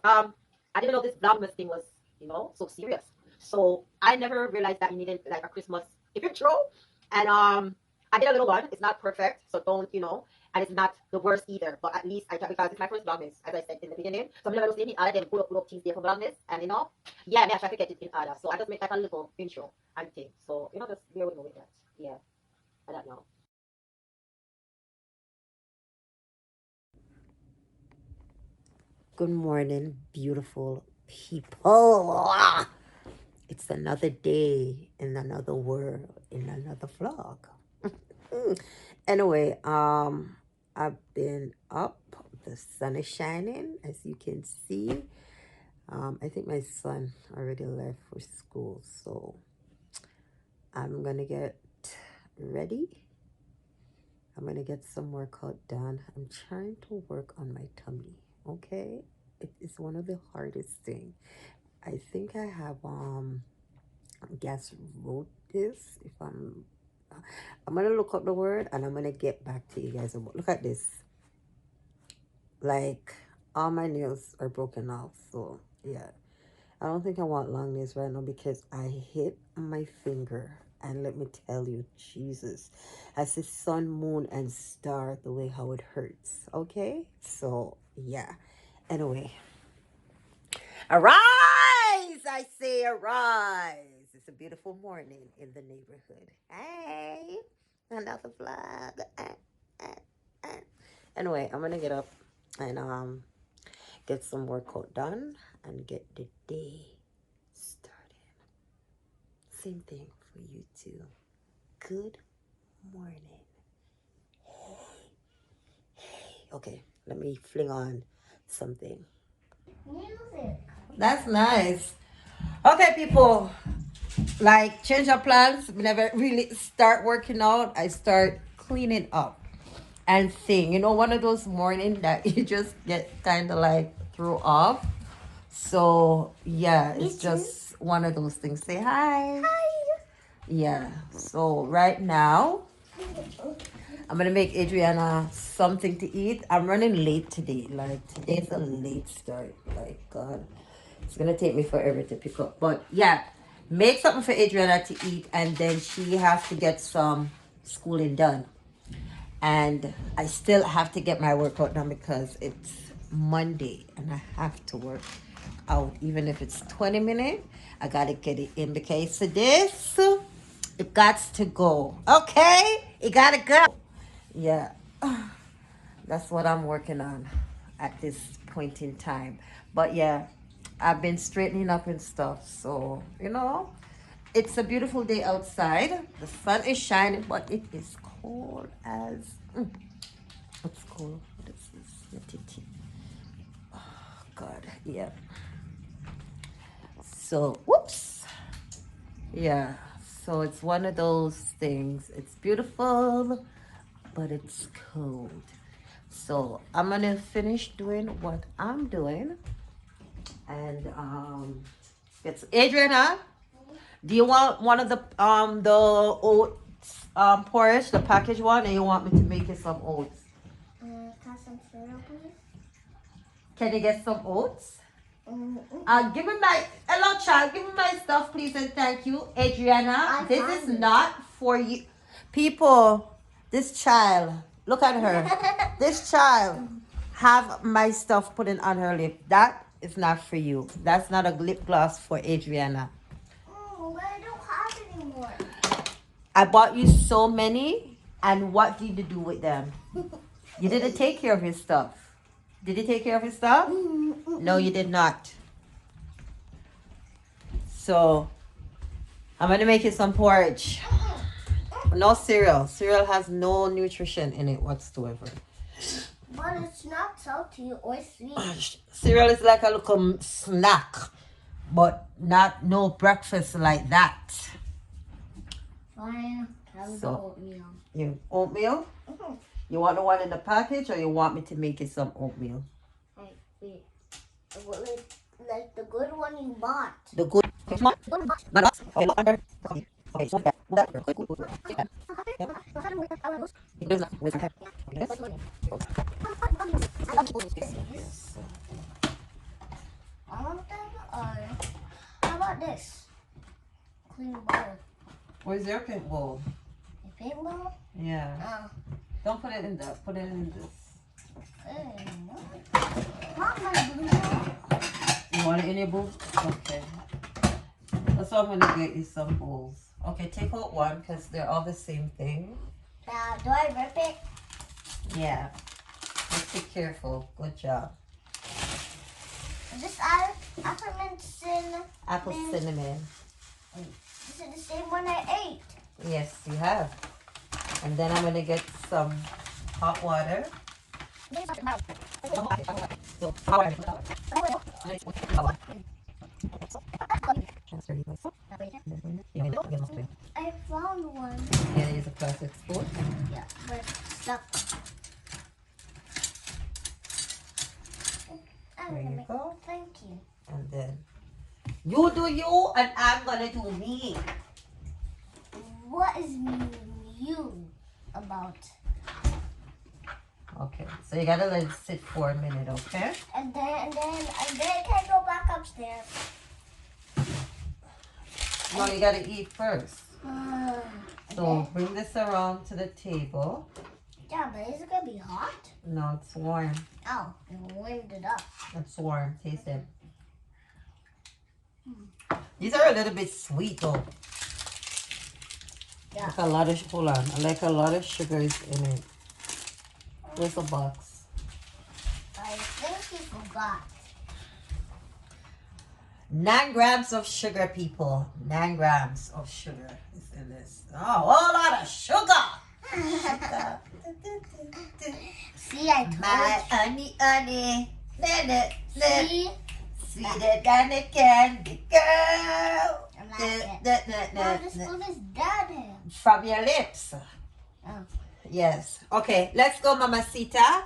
guys, I didn't know this Vlogmas thing was, so serious. So I never realized that you needed like a Christmas intro. And I did a little one. It's not perfect, so don't, and it's not the worst either. But at least I try because it's my first Vlogmas, as I said in the beginning. So I'm never saying other than pull up things there for Vlogmas, and yeah, I try to get it in order. So I just make like a little intro and thing. So just bear with me with that. Yeah, I don't know. Good morning, beautiful people. It's another day in another world, in another vlog. Anyway, I've been up. The sun is shining, as you can see. I think my son already left for school, so I'm gonna get ready. I'm gonna get some workout done. I'm trying to work on my tummy. Okay, it is one of the hardest things. I think I have gastritis. If I'm gonna look up the word and I'm gonna get back to you guys about. Look at this. Like all my nails are broken off. So yeah, I don't think I want long nails right now because I hit my finger. And let me tell you, Jesus, as the sun, moon, and star, the way how it hurts. Okay? So, yeah. Anyway. Arise! I say arise. It's a beautiful morning in the neighborhood. Hey! Another vlog. Anyway, I'm going to get up and get some workout done and get the day started. Same thing for you too. Good morning. Hey. Okay, let me fling on something. Music. That's nice. Okay, people. Like, change of plans. Whenever I really start working out, I start cleaning up and thing. One of those mornings that you just get kind of like throw off. So, yeah, it's just one of those things. Say hi. Hi. Yeah, so right now I'm gonna make Adriana something to eat. I'm running late today. Like, today's a late start. Like, God, it's gonna take me forever to pick up. But yeah, make something for Adriana to eat, and then she has to get some schooling done. And I still have to get my workout done because it's Monday and I have to work out. Even if it's 20 minutes, I gotta get it in because of this. It got to go. Okay? It gotta go. Yeah. That's what I'm working on at this point in time. But yeah, I've been straightening up and stuff. So, it's a beautiful day outside. The sun is shining, but it is cold as... It's cold. What is this? Let it see. Oh, God. Yeah. So, whoops. Yeah. So it's one of those things. It's beautiful, but it's cold. So I'm gonna finish doing what I'm doing, and it's Adriana. Do you want one of the oats porridge, the packaged one, or you want me to make you some oats? Can some cereal, please? Can you get some oats? Give me my hello child. Give me my stuff, please, and thank you, Adriana. This is not for you, people. This child, look at her. This child have my stuff put in on her lip. That is not for you. That's not a lip gloss for Adriana. Oh, but I don't have any more. I bought you so many, and what did you do with them? You didn't take care of his stuff. Did you take care of his stuff? No, you did not. So, I'm going to make you some porridge. No cereal. Cereal has no nutrition in it whatsoever. But it's not salty or sweet. Cereal is like a little snack, but no breakfast like that. Fine. Have the oatmeal. You oatmeal? You want the one in the package, or you want me to make you some oatmeal? Wait. Like the good one you bought. The good one? Okay, look under. Okay, so that. this? Clean bowl. Where's your pink bowl? The pink bowl? Yeah. Oh. Don't put it in that. Put it in this. Not my blue bowl. You want it in your bowl? Okay. That's why I'm gonna get you some bowls. Okay, take out one because they're all the same thing. Do I rip it? Yeah. Just be careful. Good job. Is this apple mint cinnamon? Apple cinnamon. This is the same one I ate. Yes, you have. And then I'm gonna get some hot water. I found one. Yeah, use a plastic spoon. Yeah, but it's stuck. There you go. Thank you. And then you do you and I'm gonna do me. What is you about? Okay, so you gotta let it sit for a minute, okay? And then can I go back upstairs? No, you gotta eat first. And So then- bring this around to the table. yeah, but is it gonna be hot? No, it's warm. Oh, it warmed it up. It's warm. Taste it. These are a little bit sweet though. Yeah. Like a lot of hold on. I like a lot of sugars in it. Where's the box? I think you forgot. 9 grams of sugar, people. 9 grams of sugar is in this. Oh, a whole lot of sugar. Sugar. See, I told My you. honey. See? Sweeter than a candy girl. I'm not No, the spoon is dead. From your lips. Oh. Yes. Okay, let's go, Mamacita.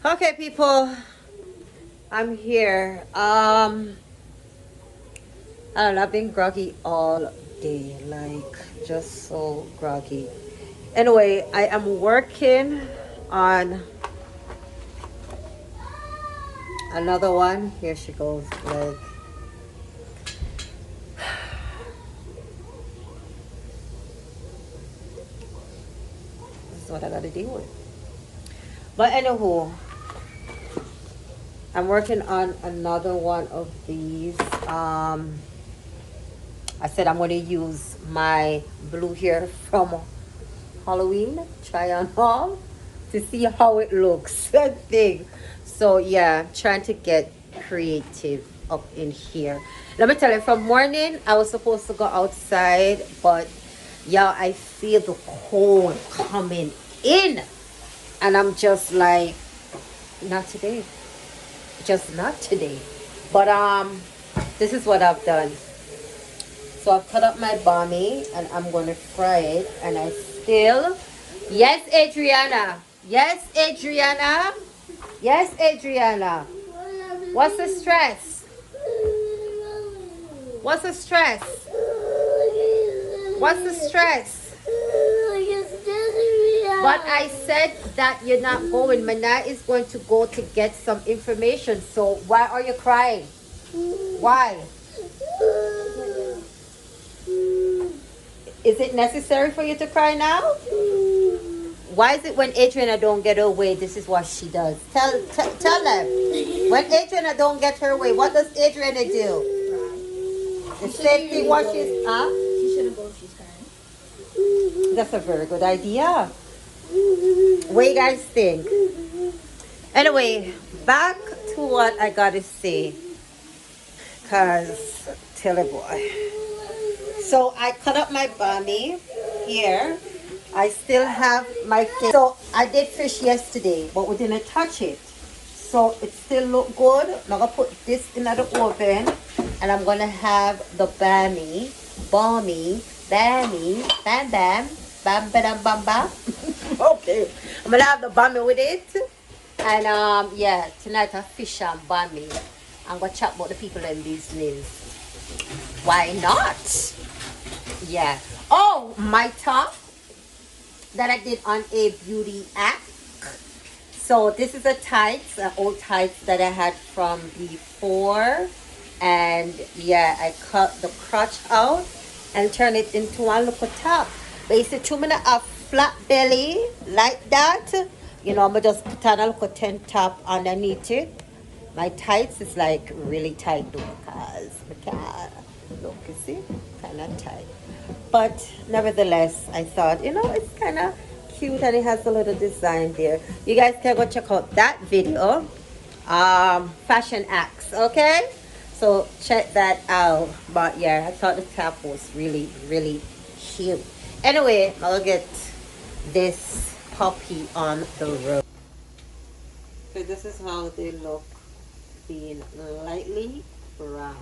Okay, people, I'm here. I don't know, I've been groggy all day, like just so groggy. Anyway, I am working on another one. Here she goes, like this is what I gotta deal with. But anywho, I'm working on another one of these. I said I'm going to use my blue hair from Halloween, try on haul to see how it looks. That thing. So yeah, trying to get creative up in here. Let me tell you, from morning I was supposed to go outside, but yeah, I feel the cold coming in, and I'm just like, not today. Just not today. But this is what I've done. So I've cut up my bami and I'm going to fry it, and I still, yes, Adriana, yes, Adriana, yes, Adriana, what's the stress? What's the stress? What's the stress? But I said that you're not going. Mana is going to go to get some information. So why are you crying? Why? Is it necessary for you to cry now? Why is it when Adriana don't get her way, this is what she does? Tell them. When Adriana don't get her way, what does Adriana do? The same thing what she's, huh? She shouldn't go if she's crying. That's a very good idea. What do you guys think? Anyway, back to what I gotta say. Cause, tell a boy. So I cut up my bunny here. I still have my fish. So I did fish yesterday, but we didn't touch it. So it still look good. I'm gonna put this in the oven, and I'm gonna have the bammy, bam bam, bam bam bam bam. Okay, I'm gonna have the bammy with it, and yeah, tonight I fish and bammy. I'm gonna chat about the people in business. Why not? Yeah. Oh, my top that I did on a beauty app. So this is a tights, old tights that I had from before, and yeah, I cut the crotch out and turn it into one little top. Basically, 2 minutes of flat belly like that. You know, I'm gonna just put on a little tent top underneath it. My tights is like really tight though, because look, you see, kind of tight. But nevertheless, I thought, you know, it's kind of cute and it has a little design there. You guys can go check out that video, fashion acts, okay? So check that out. But yeah, I thought the top was really, really cute. Anyway, I'll get this puppy on the road. So this is how they look, being lightly brown.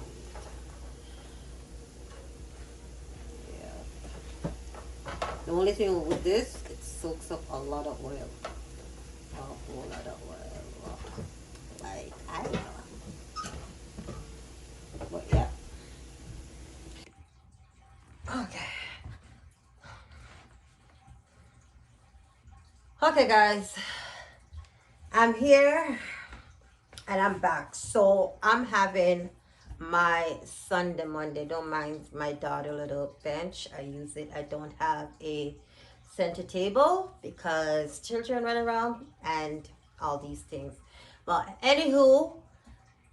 The only thing with this, it soaks up a lot of oil. A whole lot of oil. Like, I don't know. But yeah. Okay. Okay, guys. I'm here and I'm back. So I'm having my Sunday, Monday. Don't mind my daughter little bench. I use it. I don't have a center table because children run around and all these things. But anywho,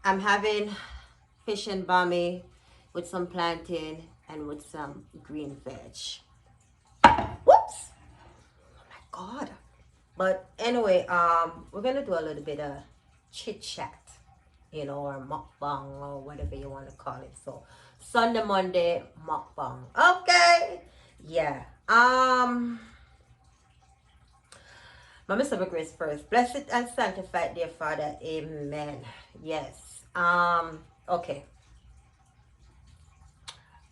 I'm having fish and bami with some plantain and with some green veg. Whoops! Oh my God. But anyway, we're gonna do a little bit of chit chat, you know, or mukbang or whatever you want to call it. So Sunday, Monday, mukbang. Okay, yeah. My Mr. Grace first. Blessed and sanctified, dear Father. Amen. Yes. Okay.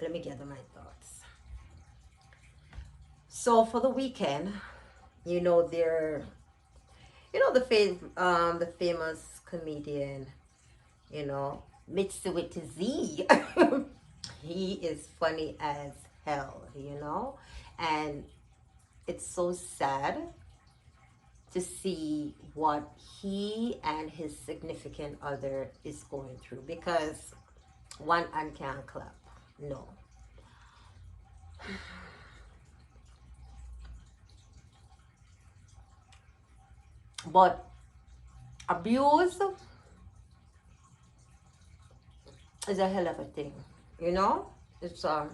Let me gather my thoughts. So for the weekend, you know, the famous comedian, you know, Mitsubishi. He is funny as hell, you know, and it's so sad to see what he and his significant other is going through, because one hand can't clap. No. But abuse is a hell of a thing, you know? It's a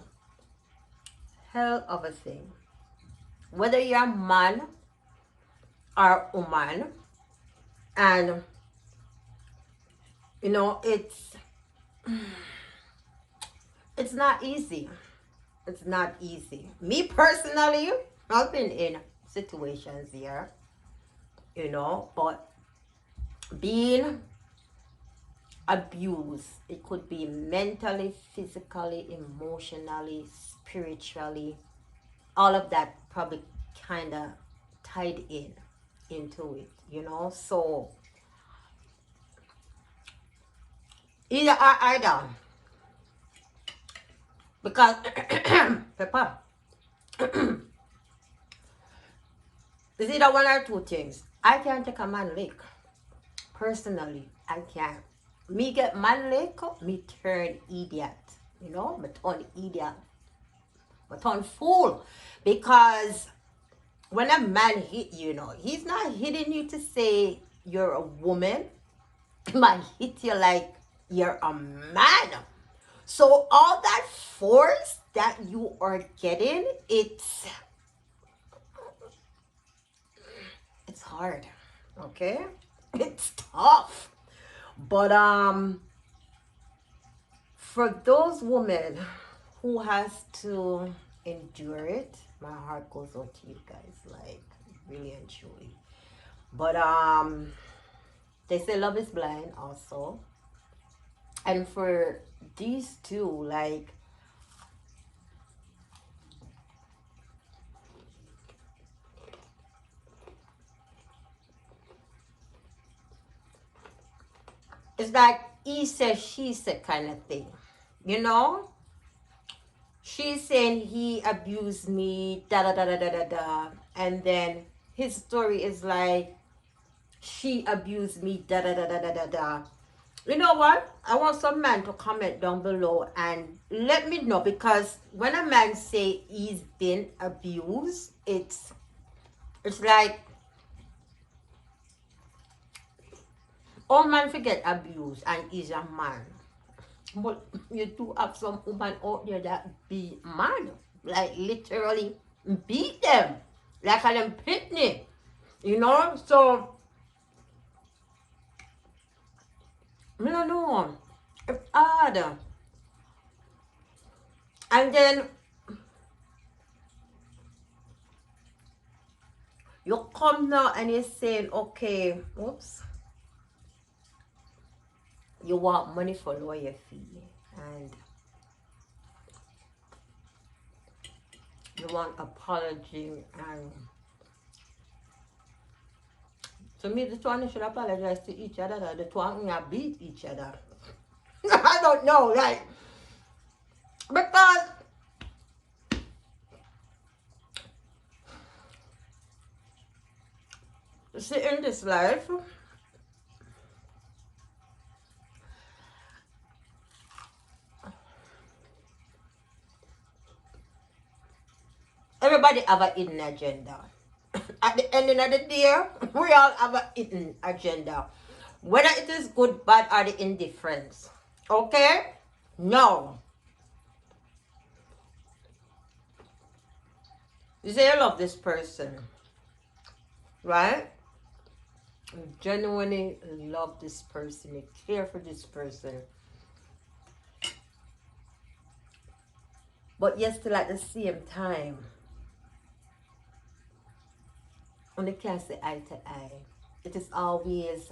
hell of a thing. Whether you're a man or woman, and you know, it's not easy. It's not easy. Me personally, I've been in situations here, you know, but being abused, it could be mentally, physically, emotionally, spiritually, all of that probably kind of tied into it, you know. So either because Pepper, it's either one or two things. I can't take a man lick. Personally, I can't. Me get man lick, me turn idiot. You know, me turn idiot. Me turn fool. Because when a man hit you, you know, he's not hitting you to say you're a woman. He might hit you like you're a man. So all that force that you are getting, it's hard. Okay? It's tough. But for those women who has to endure it, my heart goes out to you guys, like really and truly. But they say love is blind also. And for these two, like, it's like he said, she said kind of thing. You know? She's saying he abused me, da da da da da da da. And then his story is like, she abused me, da da da da da da da. You know what? I want some man to comment down below and let me know, because when a man say he's been abused, it's like all man forget abuse and he's a man. But you do have some woman out there that be mad, like literally beat them, like a them pitney, you know. So I don't know, it's hard. And then you come now and you're saying, okay, oops, you want money for lawyer fee and you want apology, and to me the two of them should apologize to each other. The two of them beat each other. I don't know, like, because see, in this life, everybody have a hidden agenda. At the ending of the day, we all have a hidden agenda. Whether it is good, bad, or the indifference. Okay? No. You say you love this person, right? You genuinely love this person. You care for this person. But yet still at the same time, when they can't say eye to eye, it is always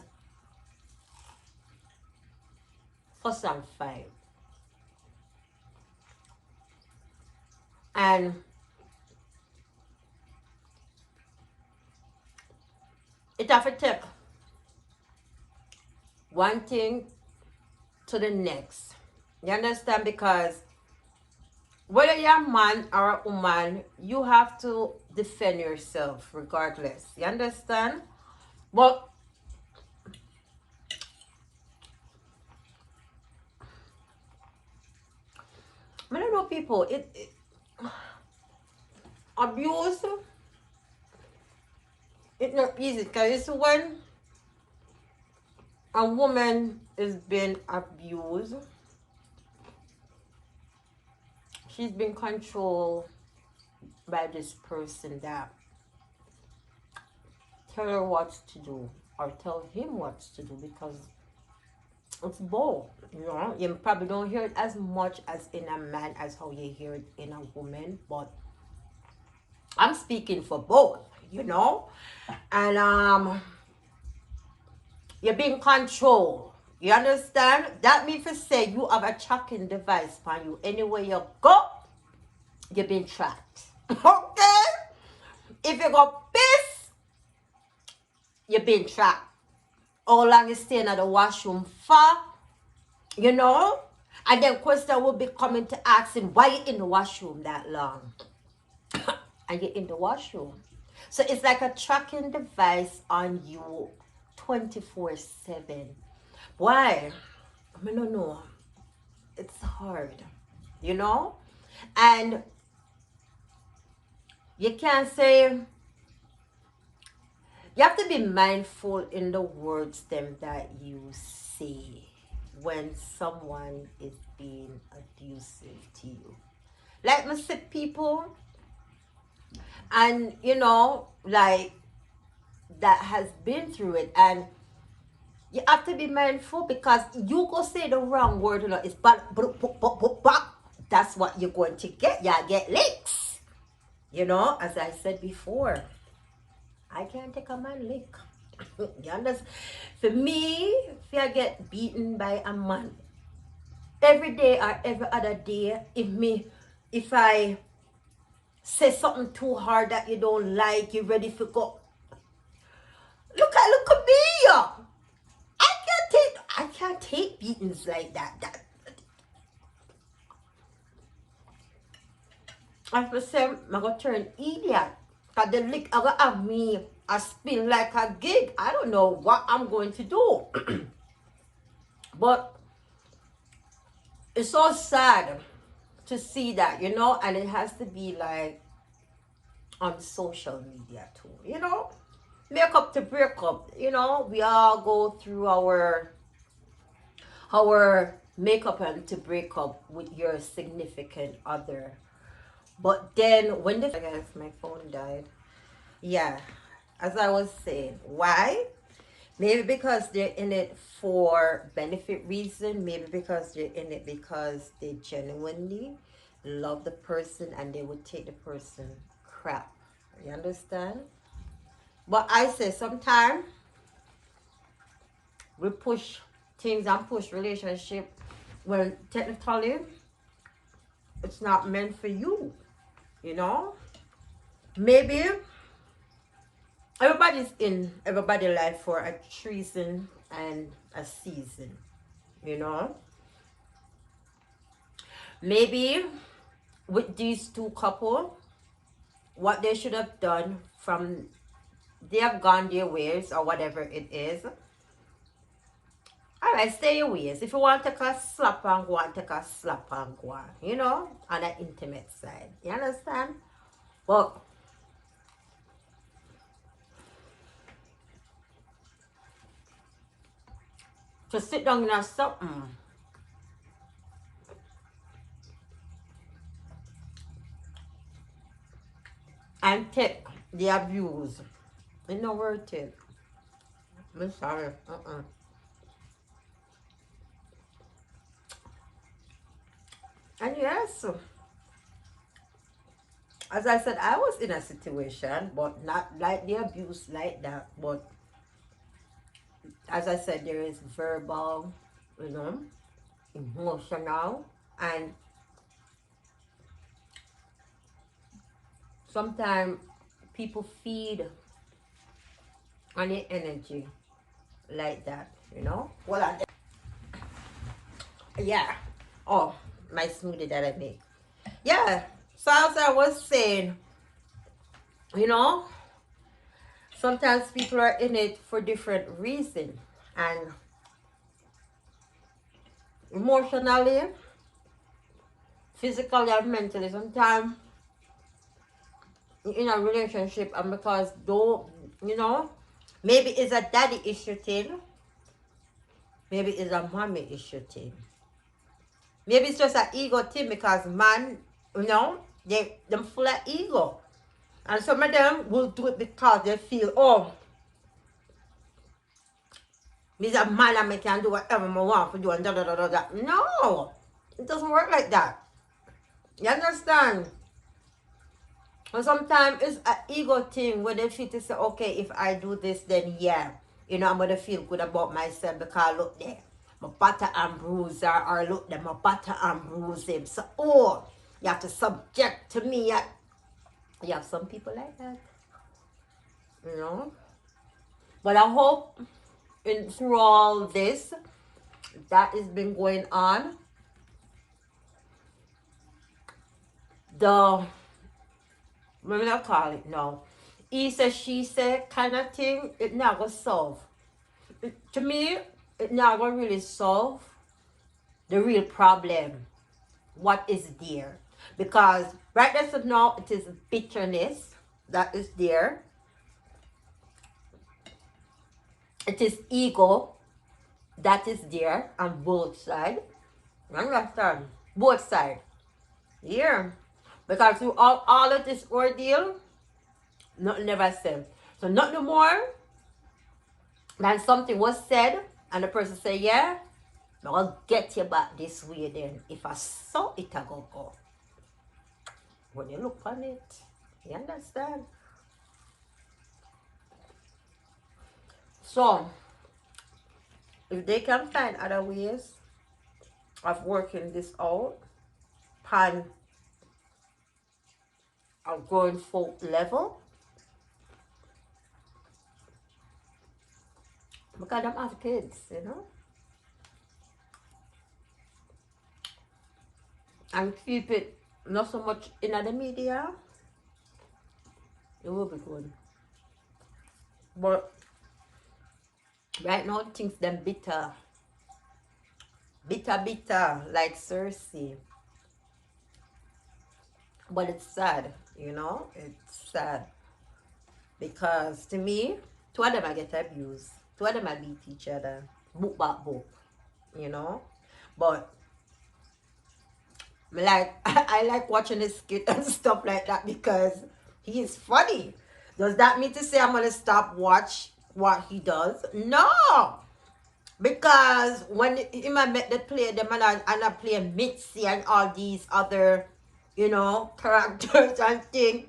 fuss and fight. And it have to take one thing to the next. You understand? Because whether you're a man or a woman, you have to defend yourself regardless. You understand? But I don't know, people, abuse, it's not easy, because it's when a woman is being abused, she's been controlled by this person that tell her what to do or tell him what to do, because it's both. You know, you probably don't hear it as much as in a man as how you hear it in a woman, but I'm speaking for both, you know. And you're being controlled. You understand? That means to say you have a tracking device on you. Anywhere you go, you're being tracked. Okay? If you go piss, you're being tracked. How long you staying at the washroom for? You know? And then question will be coming to ask him, why you in the washroom that long? And you're in the washroom. So it's like a tracking device on you 24/7. Why? I mean, don't know. It's hard, you know? And you can't say, you have to be mindful in the words them that you say, when someone is being abusive to you. Like me say people, and you know, like that has been through it, and you have to be mindful because you go say the wrong word, you know, it's but that's what you're going to get. You get licks. You know, as I said before, I can't take a man lick. You understand? For me, if I get beaten by a man every day or every other day, if I say something too hard that you don't like, you're ready for go. Look at me. I can't take beatings like that. I for say I'm gonna turn idiot. Cause the lick I gonna have me a spin like a gig. I don't know what I'm going to do. But it's so sad to see that, you know, and it has to be like on social media too, you know. Make up to break up, you know, we all go through our makeup and to break up with your significant other. But then when I guess my phone died. Yeah, as I was saying, why? Maybe because they're in it for benefit reason. Maybe because they're in it because they genuinely love the person and they would take the person crap. You understand? But I say sometimes we push things and push relationship when technically it's not meant for you. You know? Maybe everybody's in everybody's life for a reason and a season, you know. Maybe with these two couple, what they should have done from they have gone their ways or whatever it is. All right, stay your ways. If you want to take a slap and go on, take a slap and go on, you know, on an intimate side. You understand? But to sit down and something and take the abuse, it's not worth it. I'm sorry. And yes, as I said, I was in a situation, but not like the abuse like that. But as I said, there is verbal, you know, emotional, and sometimes people feed on your energy like that, you know. Well, yeah. Oh, my smoothie that I make. Yeah. So as I was saying, you know, sometimes people are in it for different reasons, and emotionally, physically, and mentally, sometimes in a relationship, and because though, you know, maybe it's a daddy issue thing, maybe it's a mommy issue thing, maybe it's just an ego thing because man, you know, them full of ego, and some of them will do it because they feel, oh, me's a man and I can do whatever I want to do and da da da da da. No, it doesn't work like that. You understand? And sometimes it's an ego thing where they feel to say, okay, if I do this, then yeah, you know, I'm going to feel good about myself because look there, my butter and bruise her, or look there, my butter and bruise him. So, oh, you have to subject to me. You have some people like that, you know. But I hope through all this that has been going on, the, what do I call it now? He said, she said kind of thing, it not gonna solve. To me, it not gonna really solve the real problem. What is there? Because right there, so now it is bitterness that is there. It is ego that is there on both sides. You understand? Both sides. Yeah. Because through all of this ordeal, nothing ever said. So nothing more than something was said and the person say, yeah, I'll get you back this way then. If I saw it, I go. When you look on it, you understand? So, if they can find other ways of working this out, pan a grown folk level, because them have kids, you know? And keep it not so much in the media, it will be good. But right now, things them bitter, like Cersei. But it's sad, you know? It's sad. Because to me, two of them I get abused. Two of them I beat each other. Book back book, you know? But like I like watching this skit and stuff like that because he is funny. Does that mean to say I'm gonna stop watch what he does? No. Because when him I met the play them and I play Mitzi and all these other, you know, characters and things.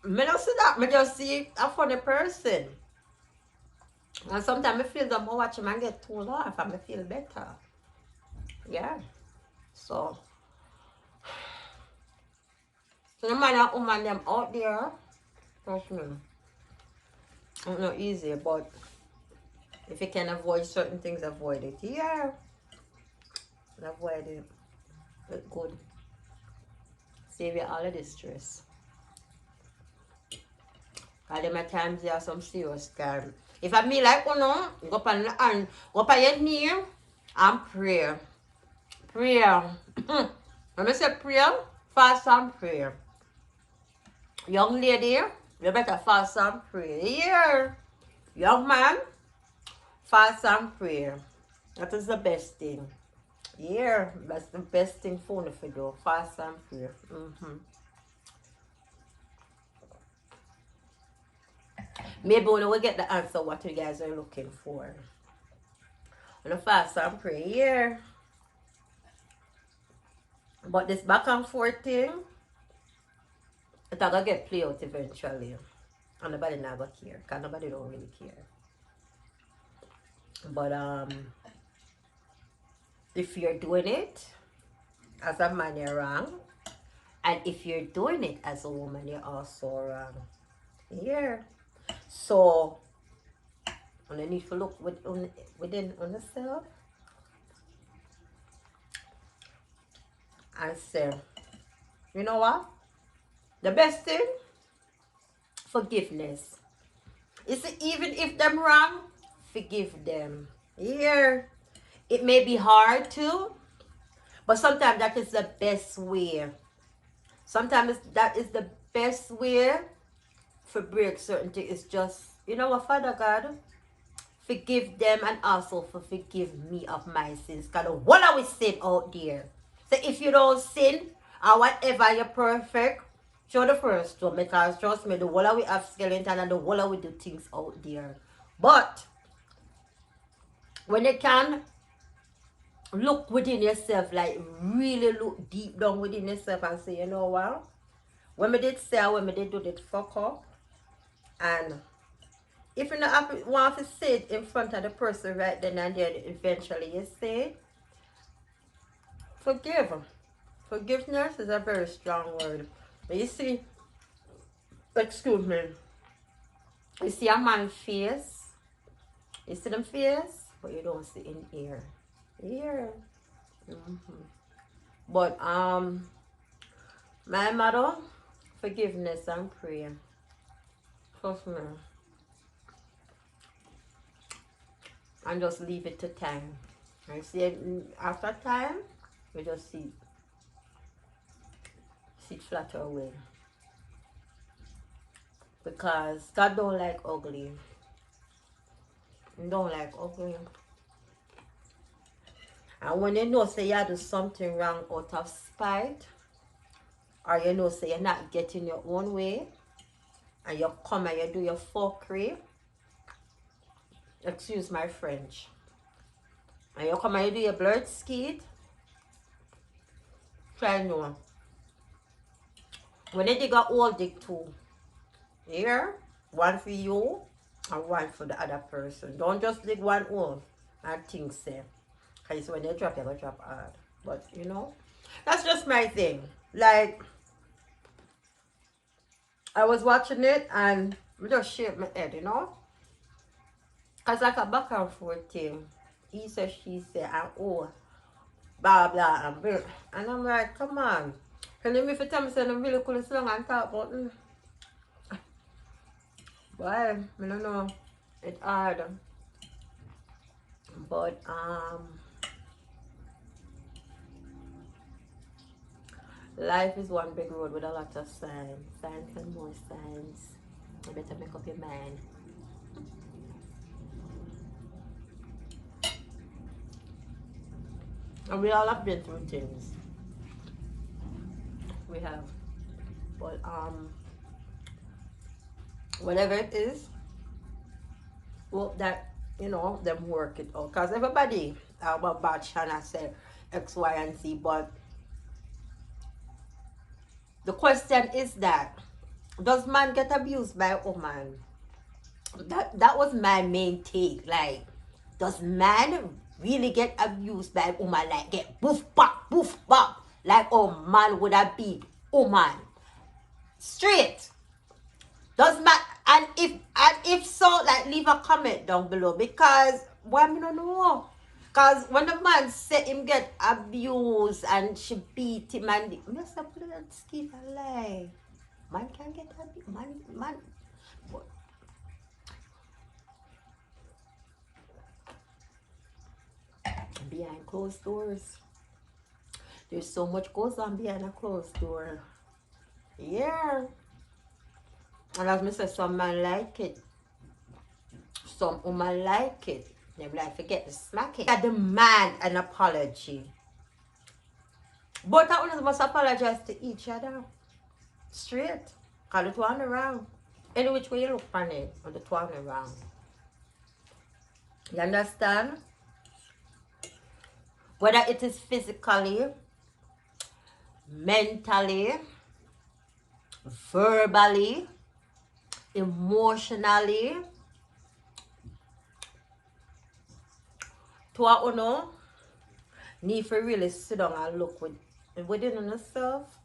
Me don't see that. Me just see a funny person. And sometimes I feel the more watch him and get too laugh and I feel better. Yeah. So no matter woman them out there, trust me, it's not easy, but if you can avoid certain things, avoid it. Yeah. Avoid it. It's good. Save you all of the stress. Because there are times there are some serious scam. If I me like, you know, go up on your knee and pray. Prayer. When I say prayer, fast and prayer. Young lady, you better fast and pray. Here. Young man, fast and pray. That is the best thing. Here, that's the best thing for you to do. Fast and pray. Maybe when we get the answer what you guys are looking for. On the fast and pray. Here. But this back and forth thing, it's gonna get played out eventually. And nobody never care. Because nobody don't really care. But if you're doing it as a man, you're wrong. And if you're doing it as a woman, you're also wrong. Yeah. So, you need to look within on yourself and say, you know what? The best thing, forgiveness. You see, even if them wrong, forgive them. Yeah. It may be hard to, but sometimes that is the best way. Sometimes that is the best way for break certain things. It's just, you know what, Father God, forgive them and also forgive me of my sins. Because what are we sin out there? So if you don't sin or whatever, you're perfect, show the first one. Because trust me, the whole of we have skeleton and the whole of we do things out there. But when you can look within yourself, like really look deep down within yourself and say, you know what? When we did say, when we did do that fuck up, and if you not want to say it in front of the person right then and there, eventually you say, forgive. Forgiveness is a very strong word. But you see, excuse me, you see a man's face, you see them face, but you don't see in ear. Ear. But my motto, forgiveness and prayer. Trust me. And just leave it to time. And see, after time, we just see it flatter away. Because God don't like ugly. You don't like ugly. And when you know say you do something wrong out of spite, or you know say you're not getting your own way, and you come and you do your fuckery, excuse my French, and you come and you do your blurred skit, try know. When you dig a hole, dig two. Here, one for you and one for the other person. Don't just dig one hole and think say. Because when you drop, you're going to drop hard. But, you know, that's just my thing. Like, I was watching it and I just shake my head, you know. It's like a back and forth thing. He said, she said, and oh, blah, blah, and blah. And I'm like, come on. Can you if you tell me say I'm really cool song and talk about it? Boy, I don't know. It's hard. But, life is one big road with a lot of signs. Signs and more signs. You better make up your mind. And we all have been through things. We have. But whatever it is, hope that, you know, them work it out. Because everybody about batch and I said X, Y, and Z, but the question is that does man get abused by a woman? That was my main take. Like, does man really get abused by a woman? Like, get boof bop, like oh man would have be woman straight? Does man, and if so, like leave a comment down below, because why me don't know. Cause when the man say him get abused and she beat him and mess up that skin a lie. Man can get abused. Man. Behind closed doors. There's so much goes on behind a closed door. Yeah. And as I said, some man like it. Some woman like it. They like forget to smack it. I demand an apology. Both of us must apologize to each other. Straight. Call it one around. Any which way you look on it, on the one around. You understand? Whether it is physically, mentally, verbally, emotionally, to our own, need to really sit down and look within yourself,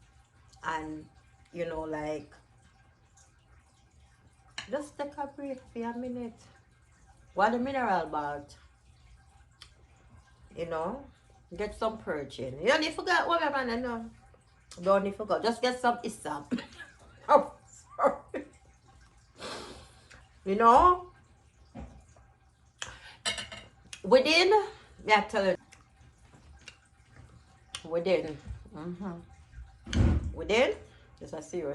and you know, like, just take a break for a minute. What the mineral bath, you know, get some purging. You don't need to forget what man, I know. Don't need to forget. Just get some isam. Oh, sorry. You know, within, yeah, tell you, within, within, it's a serious.